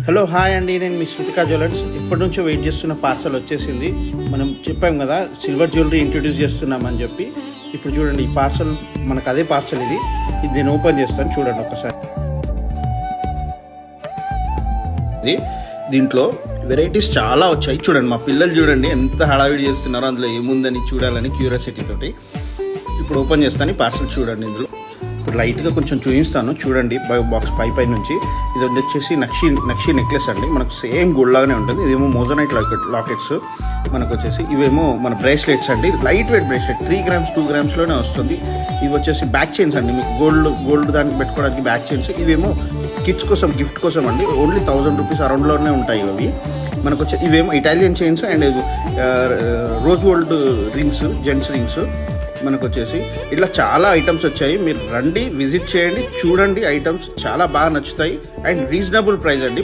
Hello hi అండి, నేను మీ శృతికా jewellers. ఇప్పటి నుంచో వెయిట్ చేస్తున్న పార్సల్ వచ్చేసింది. మనం చెప్పాం కదా సిల్వర్ జ్యువెలరీ ఇంట్రొడ్యూస్ చేస్తున్నామని చెప్పి. ఇప్పుడు చూడండి, ఈ పార్సల్ మనకు అదే పార్సల్. ఇది నేను ఓపెన్ చేస్తాను, చూడండి ఒకసారి. దీంట్లో వెరైటీస్ చాలా వచ్చాయి. చూడండి, మా పిల్లలు చూడండి ఎంత హడావిడి చేస్తున్నారో, అందులో ఏముందని చూడాలని క్యూరియాసిటీ తోటి. ఇప్పుడు ఓపెన్ చేస్తాను ఈ పార్సల్. చూడండి, ఇందులో ఇప్పుడు లైట్గా కొంచెం చూపిస్తాను. చూడండి, బాక్స్ పై నుంచి ఇది వచ్చేసి నక్షి నెక్లెస్ అండి. మనకు సేమ్ గోల్డ్ లాగానే ఉంటుంది. ఇదేమో మోజనైట్ లాకెట్స్ మనకు వచ్చేసి. ఇవేమో మన బ్రేస్లెట్స్ అండి, light weight bracelet, 3 grams 2 grams వస్తుంది. ఇవి వచ్చేసి బ్యాక్ చైన్స్ అండి, మీకు గోల్డ్ దానికి పెట్టుకోవడానికి బ్యాక్ చైన్స్. ఇవేమో కిడ్స్ కోసం, గిఫ్ట్ కోసం అండి. ఓన్లీ 1000 రూపీస్ అరౌండ్లోనే ఉంటాయి అవి మనకు వచ్చి. ఇవేమో Italian chains and rose gold rings, gents rings మనకు వచ్చేసి. ఇట్లా చాలా ఐటమ్స్ వచ్చాయి. మీరు రండి, విజిట్ చేయండి, చూడండి. ఐటమ్స్ చాలా బాగా నచ్చుతాయి అండ్ రీజనబుల్ ప్రైస్ అండి.